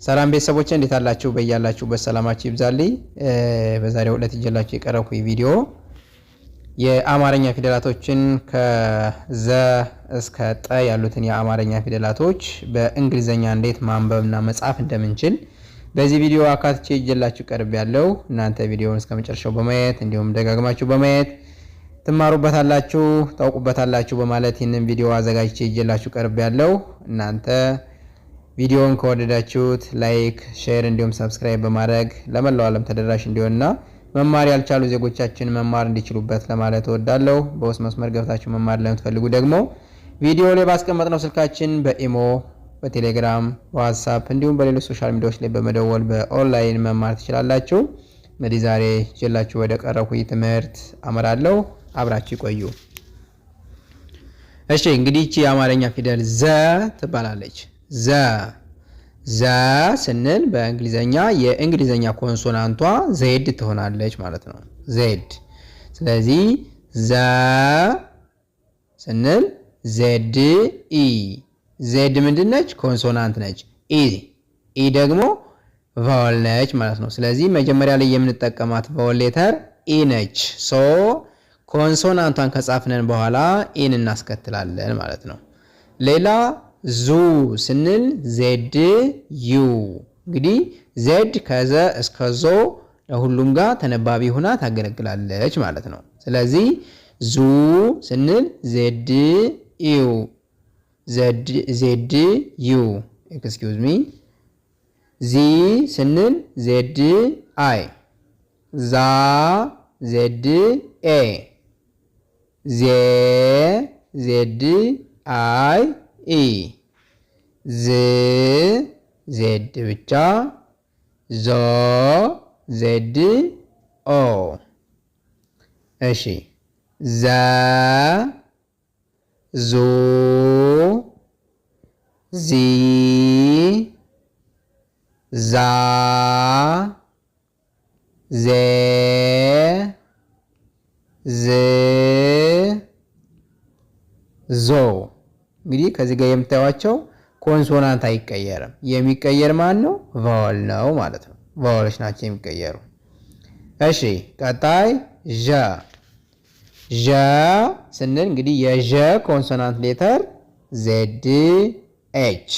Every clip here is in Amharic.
ሰላም ቤተሰቦቼ እንዴት አላችሁ? በያላችሁበት ሰላማችሁ ይብዛልኝ። በዛሬው ዕለት ይዤላችሁ የቀረብኩት ቪዲዮ የአማርኛ ፊደላቶችን ከዘ እስከ ጠ ያሉትን የአማርኛ ፊደላቶች በእንግሊዘኛ እንዴት ማንበብና መጻፍ እንደምንችል በዚህ ቪዲዮ አካትቼ ይዤላችሁ ቀርቤያለሁ። እናንተ ቪዲዮውን እስከመጨረሻው በማየት እንዲሁም ደጋግማችሁ በማየት ትማሩበታላችሁ፣ ታውቁበታላችሁ በማለት ይህንን ቪዲዮ አዘጋጅቼ ይዤላችሁ ቀርቤያለሁ። እናንተ ቪዲዮውን ከወደዳችሁት ላይክ፣ ሼር እንዲሁም ሰብስክራይብ በማድረግ ለመላው ዓለም ተደራሽ እንዲሆንና መማር ያልቻሉ ዜጎቻችን መማር እንዲችሉበት ለማለት እወዳለሁ። በውስጥ መስመር ገብታችሁ መማር ለምትፈልጉ ደግሞ ቪዲዮ ላይ ባስቀመጥነው ስልካችን በኢሞ፣ በቴሌግራም፣ በዋትስአፕ እንዲሁም በሌሎች ሶሻል ሚዲያዎች ላይ በመደወል በኦንላይን መማር ትችላላችሁ። እንግዲህ ዛሬ ይዤላችሁ ወደ ቀረብኩት ትምህርት አመራለሁ። አብራችሁ ይቆዩ። እሺ፣ እንግዲህ እቺ የአማርኛ ፊደል ዘ ትባላለች። ዘ ስንል በእንግሊዘኛ የእንግሊዘኛ ኮንሶናንቷ ዜድ ትሆናለች ማለት ነው። ዜድ። ስለዚህ ዘ ስንል ዜድ ኢ። ዜድ ምንድን ነች? ኮንሶናንት ነች። ኢ ደግሞ ቫወል ነች ማለት ነው። ስለዚህ መጀመሪያ ላይ የምንጠቀማት ቫወል ሌተር ኢ ነች። ሶ ኮንሶናንቷን ከጻፍነን በኋላ ኢን እናስከትላለን ማለት ነው። ሌላ ዙ ስንል ዜድ ዩ። እንግዲህ ዜድ ከዘ እስከ ዞ ለሁሉም ጋር ተነባቢ ሆና ታገለግላለች ማለት ነው። ስለዚህ ዙ ስንል ዜድ ዩ፣ ዜድ ዩ ኤክስኪውዝ ሚ። ዚ ስንል ዜድ አይ፣ ዛ ዜድ ኤ፣ ዜ ዜድ አይ ኢ፣ ዝ ዜድ ብቻ፣ ዞ ዜድ ኦ። እሺ፣ ዘ ዙ ዚ ዛ ዜ ዝ ዞ። እንግዲህ ከዚህ ጋር የምታዩቸው ኮንሶናንት አይቀየርም። የሚቀየር ማን ነው? ቫወል ነው ማለት ነው። ቫወሎች ናቸው የሚቀየሩ። እሺ፣ ቀጣይ ዠ። ዠ ስንል እንግዲህ የዠ ኮንሶናንት ሌተር ዜድ ኤች፣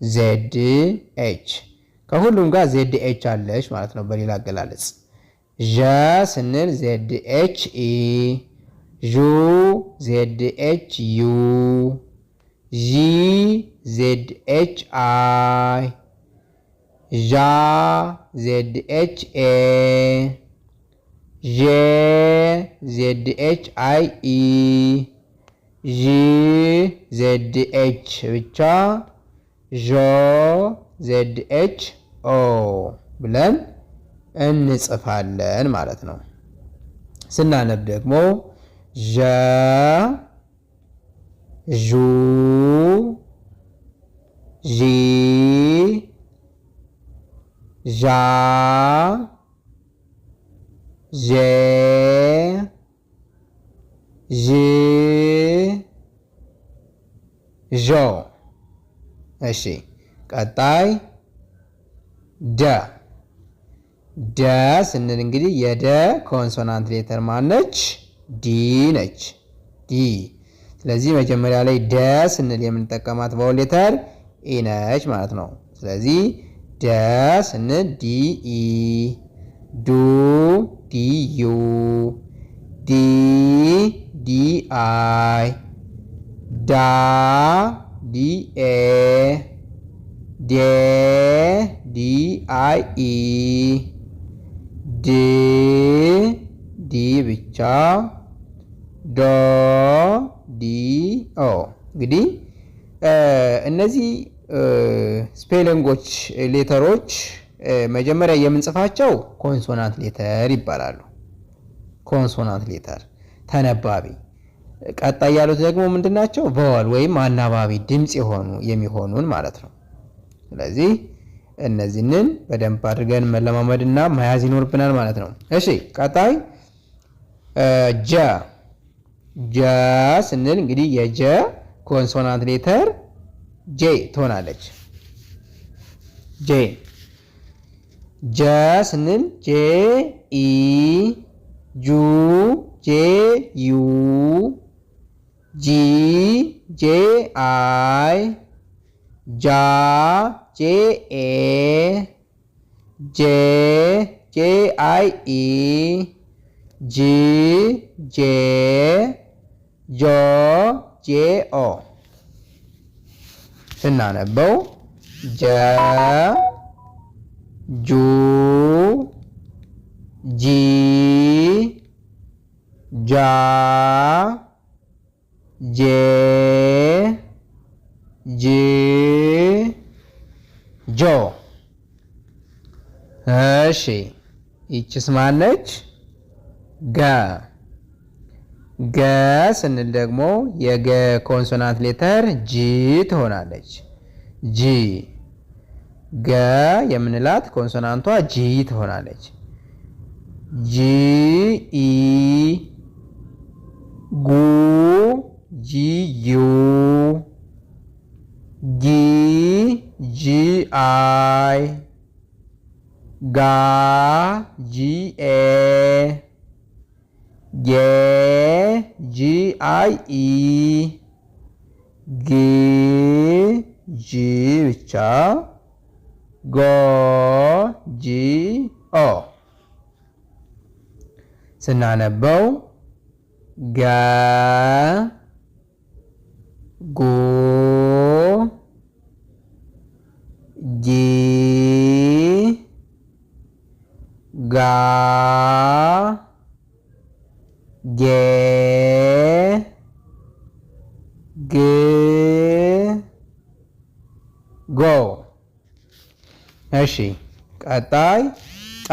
ዜድ ኤች። ከሁሉም ጋር ዜድ ኤች አለች ማለት ነው። በሌላ አገላለጽ ዠ ስንል ዜድ ኤች ኢ፣ ዡ ዜድ ኤች ዩ፣ ዢ ዜድ ኤች አይ፣ ዣ ዜድ ኤች ኤ፣ ዤ ዜድ ኤች አይ ኢ፣ ዢ ዜድ ኤች ብቻ፣ ዦ ዜድ ኤች ኦ ብለን እንጽፋለን ማለት ነው። ስናነብ ደግሞ ዠ ዡ ዢ ዣ ዤ ዥ ዦ። እሺ፣ ቀጣይ ደ። ደ ስንል እንግዲህ የደ ኮንሶናንት ሌተር ማነች? ዲ ነች። ዲ። ስለዚህ መጀመሪያ ላይ ደ ስንል የምንጠቀማት ቫወል ሌተር ኢ ነች ማለት ነው። ስለዚህ ደ ስንል ዲ ኢ፣ ዱ ዲ ዩ፣ ዲ ዲ አይ፣ ዳ ዲ ኤ፣ ዴ ዲ አይ ኢ፣ ድ ዲ ብቻ፣ ዶ ዲ ኦ። እንግዲህ እነዚህ ስፔሊንጎች ሌተሮች መጀመሪያ የምንጽፋቸው ኮንሶናንት ሌተር ይባላሉ። ኮንሶናንት ሌተር ተነባቢ። ቀጣይ ያሉት ደግሞ ምንድናቸው? ቫወል ወይም አናባቢ ድምፅ የሚሆኑን ማለት ነው። ስለዚህ እነዚህንን በደንብ አድርገን መለማመድና መያዝ ይኖርብናል ማለት ነው። እሺ፣ ቀጣይ ጀ። ጀ ስንል እንግዲህ የጀ ኮንሶናንት ሌተር ጄ ትሆናለች። ጄ። ጀ ስንል ጄ ኢ፣ ጁ ጄ ዩ፣ ጂ ጄ አይ፣ ጃ ጄ ኤ፣ ጄ ጄ አይ ኢ፣ ጂ ጄ፣ ጆ ጄ ኦ። ስናነበው ጀ ጁ ጂ ጃ ጄ ጂ ጆ። እሺ ይቺስ ማነች? ገ። ገ ስንል ደግሞ የገ ኮንሶናንት ሌተር ጂ ትሆናለች። ጂ። ገ የምንላት ኮንሶናንቷ ጂ ትሆናለች። ጂ ኢ፣ ጉ ጂ ዩ፣ ጊ ጂ አይ፣ ጋ ጂ ኤ፣ ጌ ጂ አይ ኢ፣ ጊ ጂ ብቻ፣ ጎ ጂ ኦ። ስናነበው ገ ጉ ጊ ጋ ጌ ግ ጎ። እሺ ቀጣይ ጠ።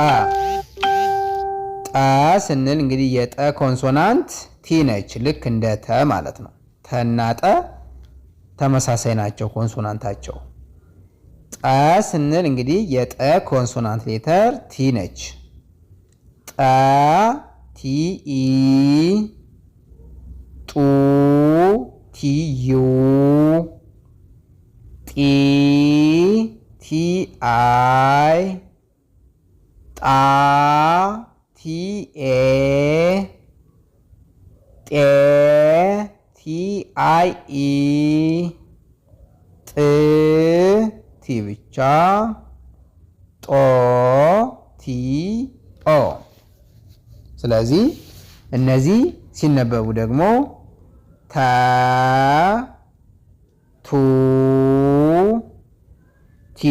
ጠ ስንል እንግዲህ የጠ ኮንሶናንት ቲ ነች። ልክ እንደ ተ ማለት ነው። ተና ጠ ተመሳሳይ ናቸው ኮንሶናንታቸው። ጠ ስንል እንግዲህ የጠ ኮንሶናንት ሌተር ቲ ነች። ጠ ቲ ኢ፣ ጡ ቲ ዩ፣ ጢ ቲ አይ፣ ጣ ቲ ኤ፣ ጤ ቲ አይ ኢ፣ ጥ ቲ ብቻ፣ ጦ ቲ ኦ። ስለዚህ እነዚህ ሲነበቡ ደግሞ ተ ቱ ቲ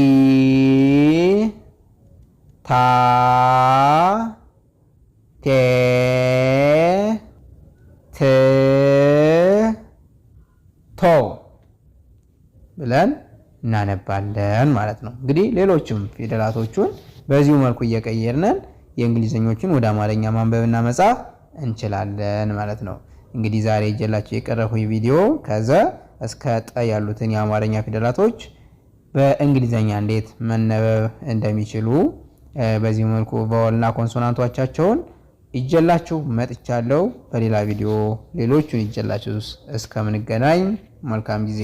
ታ ቴ ት ቶ ብለን እናነባለን ማለት ነው። እንግዲህ ሌሎችም ፊደላቶቹን በዚሁ መልኩ እየቀየርነን የእንግሊዘኞችን ወደ አማርኛ ማንበብና መጻፍ እንችላለን ማለት ነው። እንግዲህ ዛሬ ይዤላችሁ የቀረብኩት ቪዲዮ ከዘ እስከ ጠ ያሉትን የአማርኛ ፊደላቶች በእንግሊዘኛ እንዴት መነበብ እንደሚችሉ በዚህ መልኩ ቫወልና ኮንሶናንቶቻቸውን ይዤላችሁ መጥቻለሁ። በሌላ ቪዲዮ ሌሎቹን ይዤላችሁ እስከምንገናኝ መልካም ጊዜ